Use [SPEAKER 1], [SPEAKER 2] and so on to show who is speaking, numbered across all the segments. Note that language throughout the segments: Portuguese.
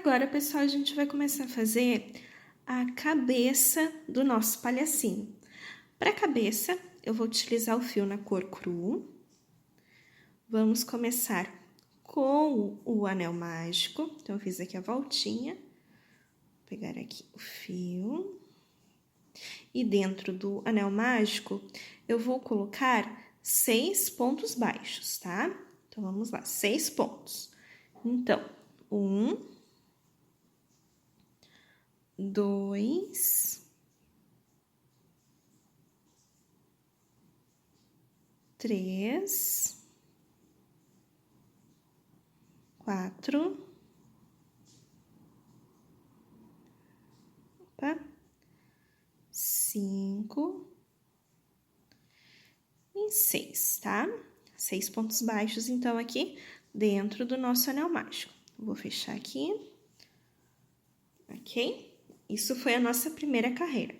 [SPEAKER 1] Agora, pessoal, a gente vai começar a fazer a cabeça do nosso palhacinho. Para a cabeça, eu vou utilizar o fio na cor cru. Vamos começar com o anel mágico. Então, eu fiz aqui a voltinha. Vou pegar aqui o fio. E dentro do anel mágico, eu vou colocar 6 pontos baixos, tá? Então, vamos lá, 6 pontos. Então, 1, 2, 3, 4, 5 e 6, tá? 6 pontos baixos, então, aqui dentro do nosso anel mágico. Vou fechar aqui, ok? Isso foi a nossa primeira carreira.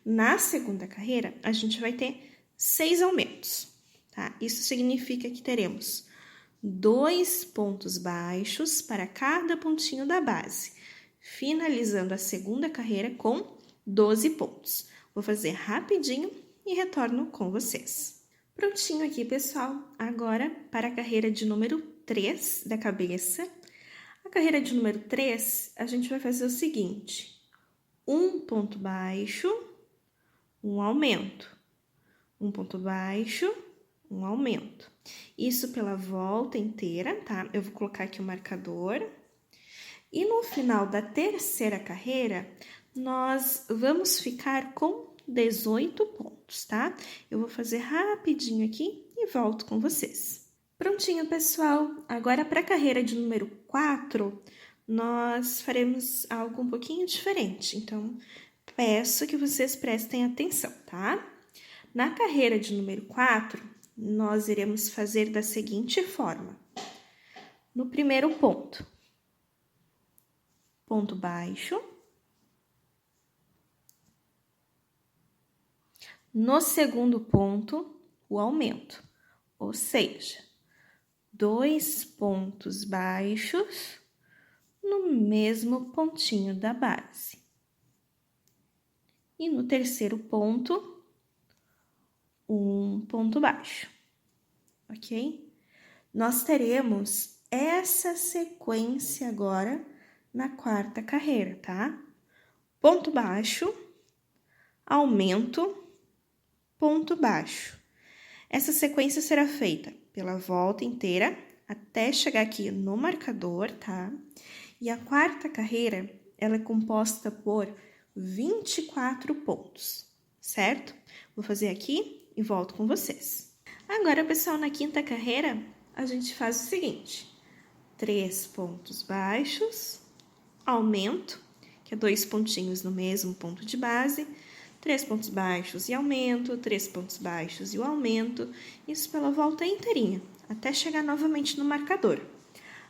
[SPEAKER 1] Na segunda carreira, a gente vai ter 6 aumentos, tá? Isso significa que teremos 2 pontos baixos para cada pontinho da base, finalizando a segunda carreira com 12 pontos. Vou fazer rapidinho e retorno com vocês. Prontinho aqui, pessoal. Agora, para a carreira de número 3 da cabeça. A carreira de número 3, a gente vai fazer o seguinte: um ponto baixo, um aumento. Um ponto baixo, um aumento. Isso pela volta inteira, tá? Eu vou colocar aqui o marcador. E no final da terceira carreira, nós vamos ficar com 18 pontos, tá? Eu vou fazer rapidinho aqui e volto com vocês. Prontinho, pessoal. Agora, para a carreira de número 4, nós faremos algo um pouquinho diferente. Então, peço que vocês prestem atenção, tá? Na carreira de número 4, nós iremos fazer da seguinte forma. No primeiro ponto, ponto baixo. No segundo ponto, o aumento, ou seja, 2 pontos baixos no mesmo pontinho da base. E no terceiro ponto, um ponto baixo, ok? Nós teremos essa sequência agora na quarta carreira, tá? Ponto baixo, aumento, ponto baixo. Essa sequência será feita pela volta inteira até chegar aqui no marcador, tá? E a quarta carreira, ela é composta por 24 pontos, certo? Vou fazer aqui e volto com vocês. Agora, pessoal, na quinta carreira, a gente faz o seguinte: 3 pontos baixos, aumento, que é 2 pontinhos no mesmo ponto de base, 3 pontos baixos e aumento, 3 pontos baixos e o aumento, isso pela volta inteirinha, até chegar novamente no marcador.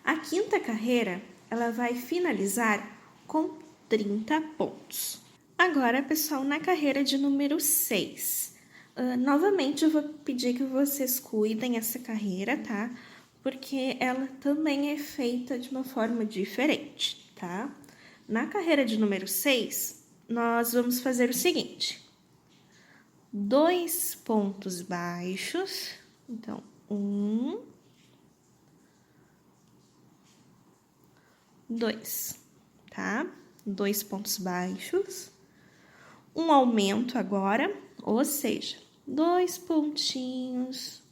[SPEAKER 1] A quinta carreira, ela vai finalizar com 30 pontos. Agora, pessoal, na carreira de número 6, novamente eu vou pedir que vocês cuidem essa carreira, tá? Porque ela também é feita de uma forma diferente, tá? Na carreira de número 6, nós vamos fazer o seguinte: 2 pontos baixos, então, 1, 2, tá? 2 pontos baixos, um aumento agora, ou seja, 2 pontinhos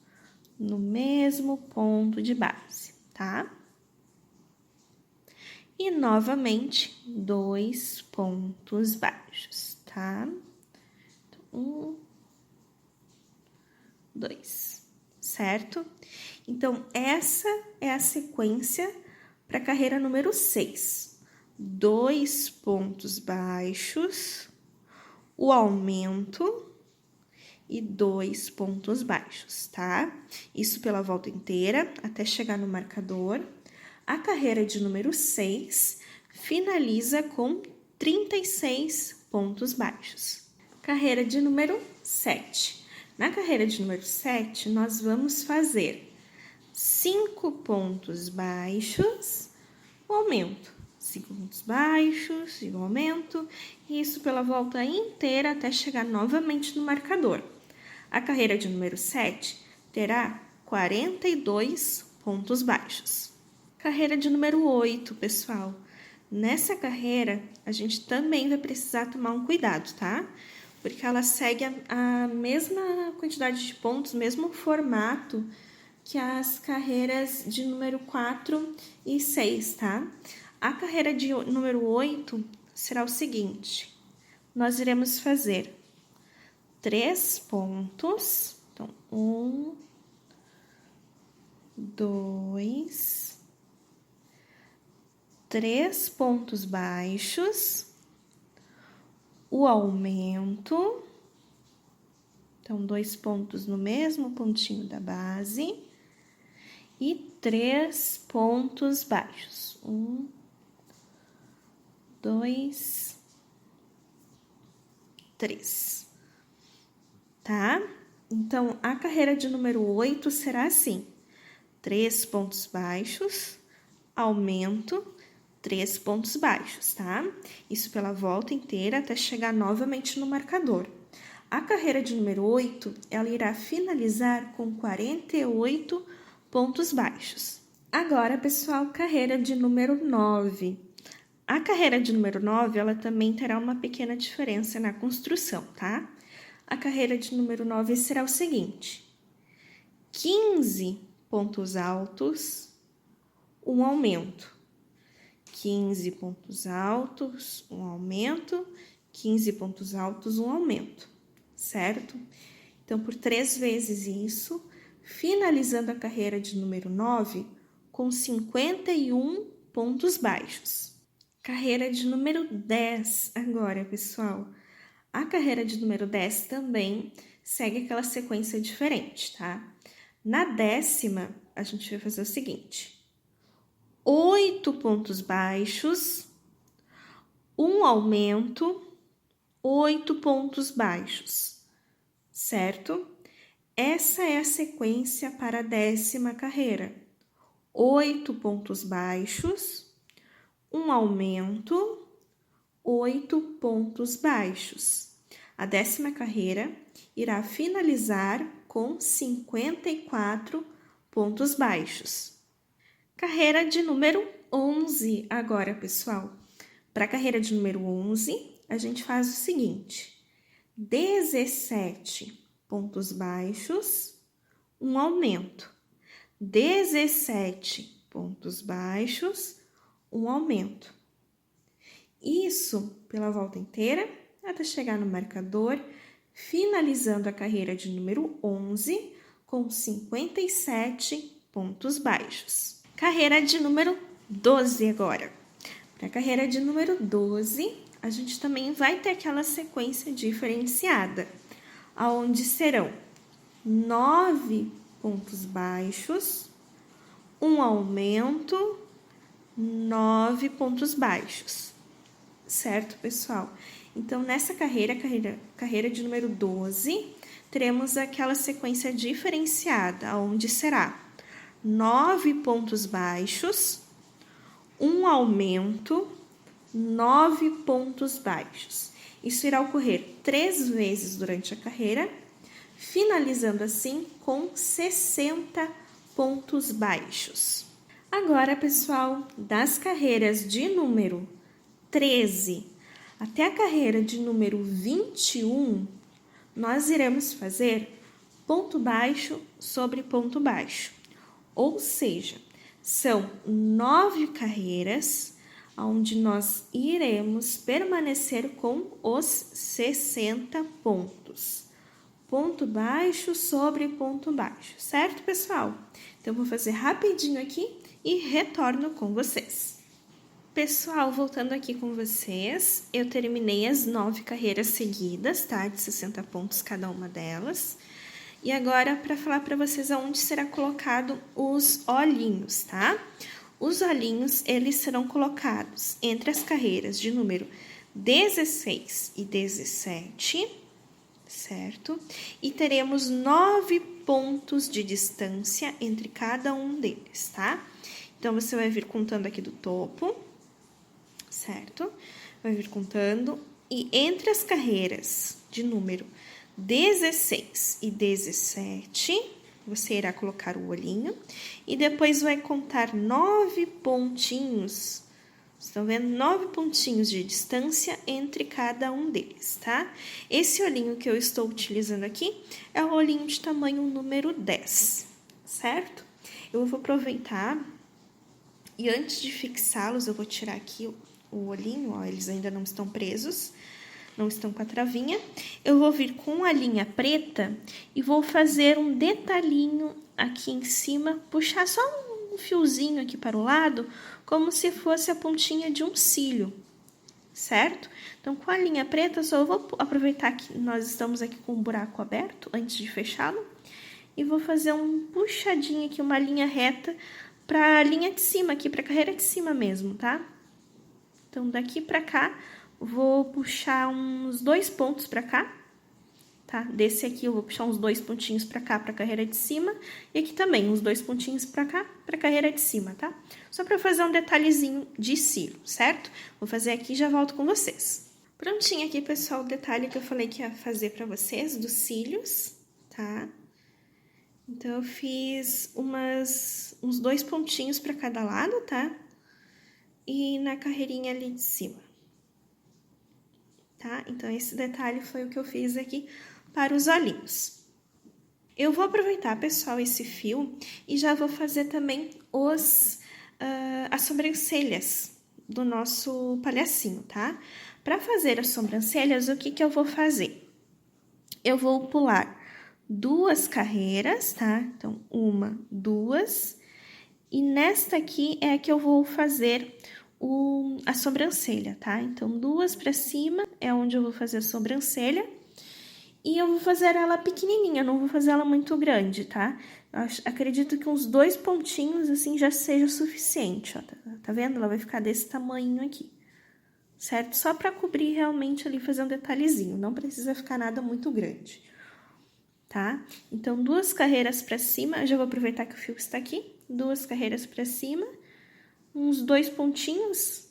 [SPEAKER 1] no mesmo ponto de base, tá? E novamente, 2 pontos baixos, tá? Então, 1, 2, certo? Então, essa é a sequência para a carreira número 6. 2 pontos baixos, o aumento e 2 pontos baixos, tá? Isso pela volta inteira, até chegar no marcador. A carreira de número 6 finaliza com 36 pontos baixos. Carreira de número 7. Na carreira de número 7, nós vamos fazer 5 pontos baixos, o aumento, 5 pontos baixos e o aumento, e isso pela volta inteira até chegar novamente no marcador. A carreira de número 7 terá 42 pontos baixos. Carreira de número 8, pessoal. Nessa carreira, a gente também vai precisar tomar um cuidado, tá? Porque ela segue a mesma quantidade de pontos, mesmo formato que as carreiras de número 4 e 6, tá? A carreira de número 8 será o seguinte: nós iremos fazer 3 pontos, então 1, 2, 3 pontos baixos, o aumento, então 2 pontos no mesmo pontinho da base, e 3 pontos baixos. 1, 2, 3. Tá? Então, a carreira de número 8 será assim: 3 pontos baixos, aumento, 3 pontos baixos, tá? Isso pela volta inteira até chegar novamente no marcador. A carreira de número 8, ela irá finalizar com 48 pontos baixos. Agora, pessoal, carreira de número 9. A carreira de número 9, ela também terá uma pequena diferença na construção, tá? A carreira de número 9 será o seguinte: 15 pontos altos, um aumento. 15 pontos altos, um aumento. 15 pontos altos, um aumento, certo? Então, por 3 vezes isso, finalizando a carreira de número 9 com 51 pontos baixos. Carreira de número 10 agora, pessoal. A carreira de número 10 também segue aquela sequência diferente, tá? Na 10ª, a gente vai fazer o seguinte: 8 pontos baixos, um aumento, 8 pontos baixos, certo? Essa é a sequência para a 10ª carreira: 8 pontos baixos, um aumento, 8 pontos baixos. A 10ª carreira irá finalizar com 54 pontos baixos. Carreira de número 11 agora, pessoal. Para a carreira de número 11, a gente faz o seguinte: 17 pontos baixos, um aumento. 17 pontos baixos, um aumento. Isso pela volta inteira até chegar no marcador, finalizando a carreira de número 11 com 57 pontos baixos. Carreira de número 12 agora. Para a carreira de número 12, a gente também vai ter aquela sequência diferenciada, onde serão 9 pontos baixos, um aumento, 9 pontos baixos. Certo, pessoal? Então, nessa carreira de número 12, teremos aquela sequência diferenciada, onde será 9 pontos baixos, um aumento, 9 pontos baixos. Isso irá ocorrer 3 vezes durante a carreira, finalizando assim com 60 pontos baixos. Agora, pessoal, das carreiras de número 13 até a carreira de número 21, nós iremos fazer ponto baixo sobre ponto baixo. Ou seja, são 9 carreiras onde nós iremos permanecer com os 60 pontos. Ponto baixo sobre ponto baixo, certo, pessoal? Então, vou fazer rapidinho aqui e retorno com vocês. Pessoal, voltando aqui com vocês, eu terminei as 9 carreiras seguidas, tá? De 60 pontos cada uma delas. E agora, para falar para vocês aonde será colocado os olhinhos, tá? Os olhinhos, eles serão colocados entre as carreiras de número 16 e 17, certo? E teremos 9 pontos de distância entre cada um deles, tá? Então, você vai vir contando aqui do topo. certo? Vai vir contando. E entre as carreiras de número 16 e 17, você irá colocar o olhinho. E depois vai contar 9 pontinhos. Estão vendo? 9 pontinhos de distância entre cada um deles, tá? Esse olhinho que eu estou utilizando aqui é o olhinho de tamanho número 10, certo? Eu vou aproveitar e antes de fixá-los, eu vou tirar aqui o olhinho, ó, eles ainda não estão presos, não estão com a travinha. Eu vou vir com a linha preta e vou fazer um detalhinho aqui em cima, puxar só um fiozinho aqui para o lado, como se fosse a pontinha de um cílio, certo? Então, com a linha preta, só eu vou aproveitar que nós estamos aqui com o buraco aberto, antes de fechá-lo, e vou fazer um puxadinho aqui, uma linha reta, para a linha de cima aqui, para a carreira de cima mesmo, tá? Então, daqui para cá, vou puxar uns 2 pontos para cá, tá? Desse aqui eu vou puxar uns 2 pontinhos para cá, para a carreira de cima, e aqui também uns 2 pontinhos para cá, para a carreira de cima, tá? Só para fazer um detalhezinho de cílio, certo? Vou fazer aqui e já volto com vocês. Prontinho aqui, pessoal, o detalhe que eu falei que ia fazer para vocês, dos cílios, tá? Então, eu fiz uns 2 pontinhos para cada lado, tá? E na carreirinha ali de cima. Tá? Então, esse detalhe foi o que eu fiz aqui para os olhinhos. Eu vou aproveitar, pessoal, esse fio e já vou fazer também as sobrancelhas do nosso palhacinho, tá? Para fazer as sobrancelhas, o que eu vou fazer? Eu vou pular 2 carreiras, tá? Então, 1, 2. E nesta aqui é a que eu vou fazer a sobrancelha, tá? Então, 2 para cima é onde eu vou fazer a sobrancelha. E eu vou fazer ela pequenininha, não vou fazer ela muito grande, tá? Acredito que uns 2 pontinhos, assim, já seja o suficiente, ó. Tá vendo? Ela vai ficar desse tamanho aqui, certo? Só para cobrir realmente ali, fazer um detalhezinho. Não precisa ficar nada muito grande, tá? Então, 2 carreiras para cima, eu já vou aproveitar que o fio está aqui. 2 carreiras para cima, uns 2 pontinhos,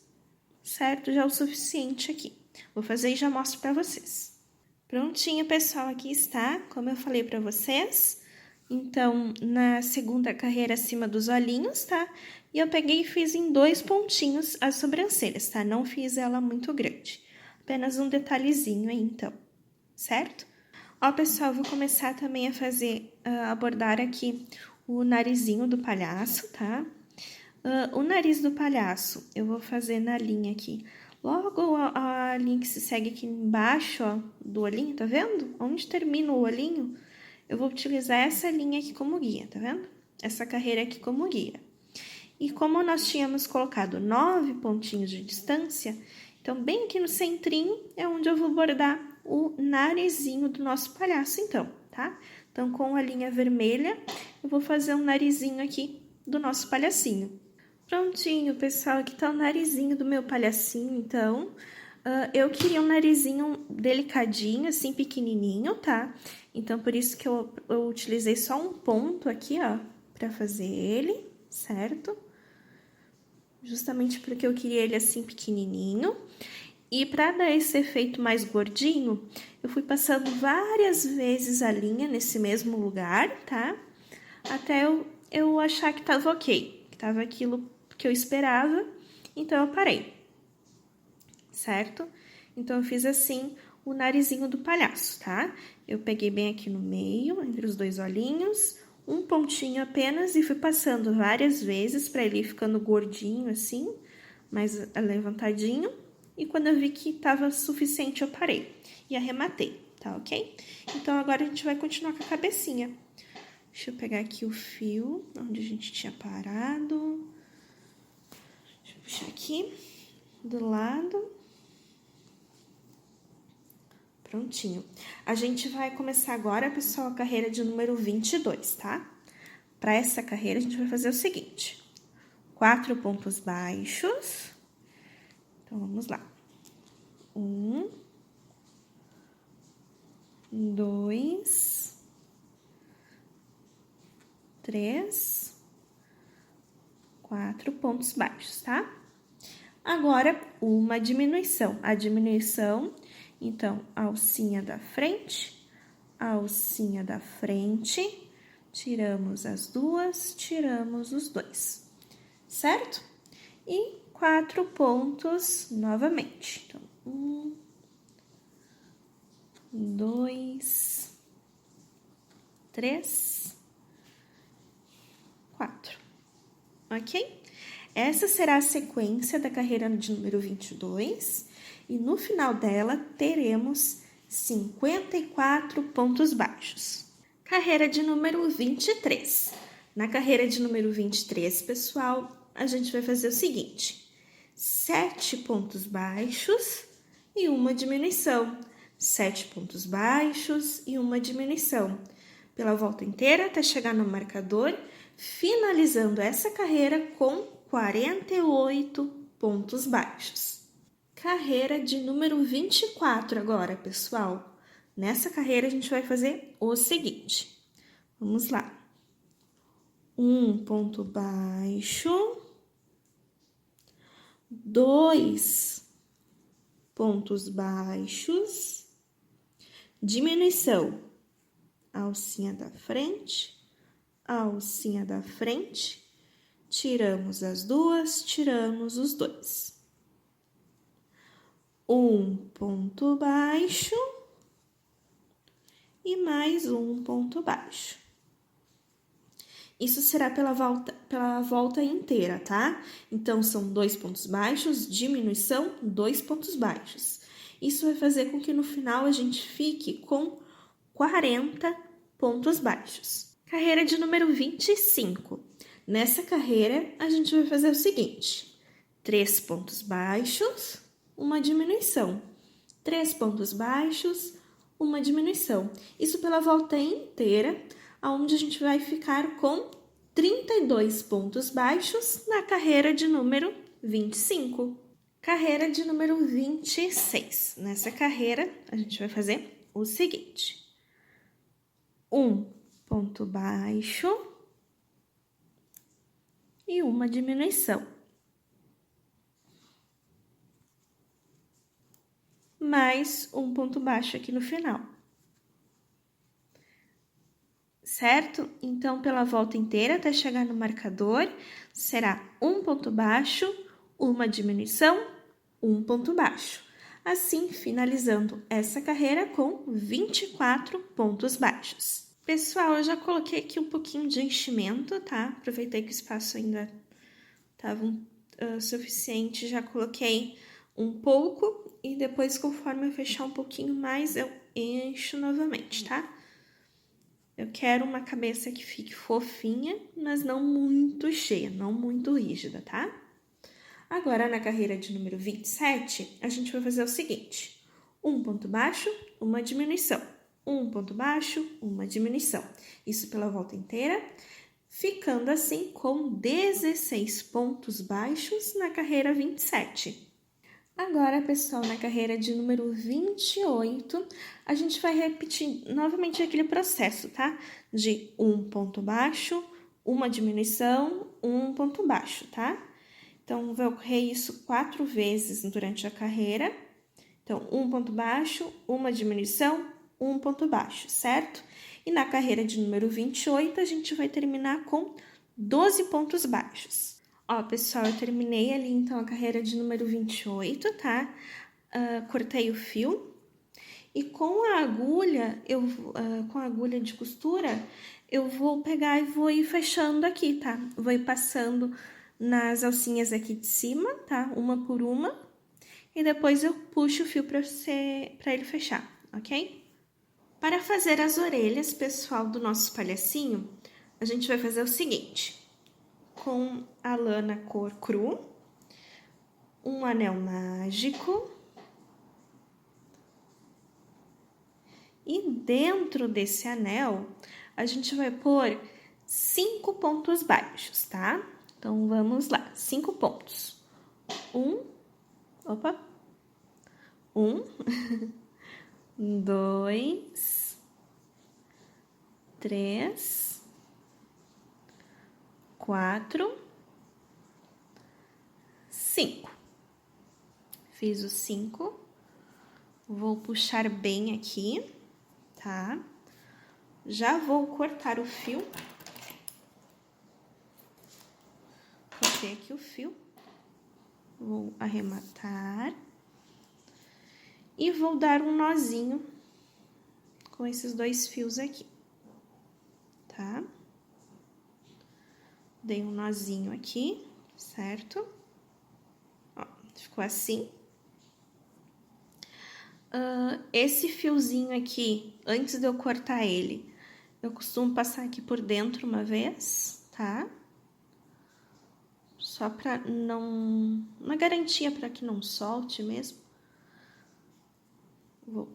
[SPEAKER 1] certo? Já é o suficiente aqui. Vou fazer e já mostro para vocês. Prontinho, pessoal, aqui está, como eu falei para vocês. Então, na segunda carreira acima dos olhinhos, tá? E eu peguei e fiz em 2 pontinhos as sobrancelhas, tá? Não fiz ela muito grande. Apenas um detalhezinho aí, então, certo? Ó, pessoal, vou começar também a fazer, abordar aqui o narizinho do palhaço, tá? O nariz do palhaço, eu vou fazer na linha aqui. Logo a linha que se segue aqui embaixo, ó, do olhinho, tá vendo? Onde termina o olhinho, eu vou utilizar essa linha aqui como guia, tá vendo? Essa carreira aqui como guia. E como nós tínhamos colocado 9 pontinhos de distância, então bem aqui no centrinho é onde eu vou bordar o narizinho do nosso palhaço, então, tá? Então, com a linha vermelha, eu vou fazer um narizinho aqui do nosso palhacinho. Prontinho, pessoal, aqui tá o narizinho do meu palhacinho, então, eu queria um narizinho delicadinho, assim, pequenininho, tá? Então, por isso que eu utilizei só um ponto aqui, ó, pra fazer ele, certo? Justamente porque eu queria ele assim, pequenininho. E pra dar esse efeito mais gordinho, eu fui passando várias vezes a linha nesse mesmo lugar, tá? Até eu achar que tava ok, que tava aquilo que eu esperava, então eu parei, certo? Então, eu fiz assim o narizinho do palhaço, tá? Eu peguei bem aqui no meio, entre os 2 olhinhos, um pontinho apenas e fui passando várias vezes para ele ir ficando gordinho assim, mais levantadinho. E quando eu vi que tava suficiente, eu parei e arrematei, tá ok? Então, agora a gente vai continuar com a cabecinha. Deixa eu pegar aqui o fio, onde a gente tinha parado. Deixa eu puxar aqui, do lado. Prontinho. A gente vai começar agora, pessoal, a carreira de número 22, tá? Para essa carreira, a gente vai fazer o seguinte. 4 pontos baixos. Então, vamos lá. 1, 2, 3, 4 pontos baixos, tá? Agora, uma diminuição. A diminuição, então, alcinha da frente, tiramos as duas, tiramos os dois, certo? E 4 pontos novamente. Então, 1, 2, 3, 4. Ok? Essa será a sequência da carreira de número 22 e no final dela teremos 54 pontos baixos. Carreira de número 23. Na carreira de número 23, pessoal, a gente vai fazer o seguinte: 7 pontos baixos e uma diminuição. 7 pontos baixos e uma diminuição. Pela volta inteira até chegar no marcador, finalizando essa carreira com 48 pontos baixos. Carreira de número 24 agora, pessoal. Nessa carreira a gente vai fazer o seguinte. Vamos lá. 1 ponto baixo, 2 pontos baixos, diminuição, alcinha da frente, tiramos as duas, tiramos os dois. 1 ponto baixo e mais um ponto baixo. Isso será pela volta inteira, tá? Então, são 2 pontos baixos, diminuição, 2 pontos baixos. Isso vai fazer com que no final a gente fique com 40 pontos baixos. Carreira de número 25. Nessa carreira, a gente vai fazer o seguinte: 3 pontos baixos, uma diminuição. 3 pontos baixos, uma diminuição. Isso pela volta inteira, onde a gente vai ficar com 32 pontos baixos na carreira de número 25. Carreira de número 26. Nessa carreira, a gente vai fazer o seguinte: 1 ponto baixo e uma diminuição. Mais um ponto baixo aqui no final. Certo? Então, pela volta inteira até chegar no marcador, será 1 ponto baixo, uma diminuição, 1 ponto baixo. Assim, finalizando essa carreira com 24 pontos baixos. Pessoal, eu já coloquei aqui um pouquinho de enchimento, tá? Aproveitei que o espaço ainda estava suficiente, já coloquei um pouco e depois, conforme eu fechar um pouquinho mais, eu encho novamente, tá? Eu quero uma cabeça que fique fofinha, mas não muito cheia, não muito rígida, tá? Agora, na carreira de número 27, a gente vai fazer o seguinte: 1 ponto baixo, uma diminuição. 1 ponto baixo, uma diminuição. Isso pela volta inteira, ficando assim com 16 pontos baixos na carreira 27. Agora, pessoal, na carreira de número 28, a gente vai repetir novamente aquele processo, tá? De 1 ponto baixo, uma diminuição, 1 ponto baixo, tá? Então, vai ocorrer isso 4 vezes durante a carreira. Então, 1 ponto baixo, uma diminuição, 1 ponto baixo, certo? E na carreira de número 28, a gente vai terminar com 12 pontos baixos. Ó, pessoal, eu terminei ali, então, a carreira de número 28, tá? Cortei o fio. E com a agulha, com a agulha de costura, eu vou pegar e vou ir fechando aqui, tá? Vou ir passando nas alcinhas aqui de cima, tá? Uma por uma. E depois eu puxo o fio para ele fechar, ok? Para fazer as orelhas, pessoal, do nosso palhacinho, a gente vai fazer o seguinte: com a lã cor cru, um anel mágico, e dentro desse anel a gente vai pôr 5 pontos baixos, tá? Então, vamos lá, 5 pontos. 1, 2, 3, 4, 5. Fiz os 5. Vou puxar bem aqui, tá? Já vou cortar o fio. Cortei aqui o fio. Vou arrematar. E vou dar um nozinho com esses 2 fios aqui, tá? Dei um nozinho aqui, certo? Ó, ficou assim. Esse fiozinho aqui, antes de eu cortar ele, eu costumo passar aqui por dentro uma vez, tá? Só pra não... uma garantia pra que não solte mesmo. Vou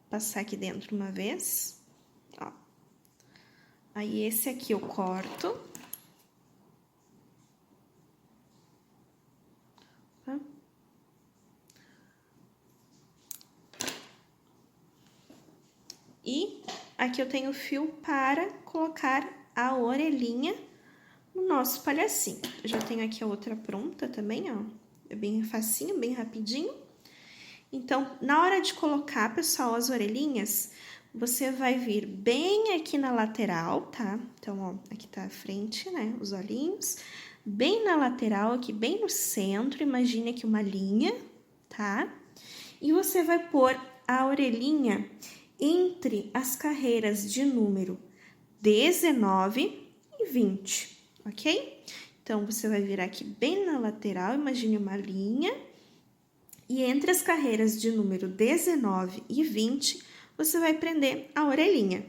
[SPEAKER 1] passar aqui dentro uma vez, ó. Aí, esse aqui eu corto. Tá? E aqui eu tenho fio para colocar a orelhinha no nosso palhacinho. Eu já tenho aqui a outra pronta também, ó. É bem facinho, bem rapidinho. Então, na hora de colocar, pessoal, as orelhinhas, você vai vir bem aqui na lateral, tá? Então, ó, aqui tá a frente, né? Os olhinhos. Bem na lateral, aqui bem no centro, imagine aqui uma linha, tá? E você vai pôr a orelhinha entre as carreiras de número 19 e 20, ok? Então, você vai virar aqui bem na lateral, imagine uma linha. E entre as carreiras de número 19 e 20, você vai prender a orelhinha.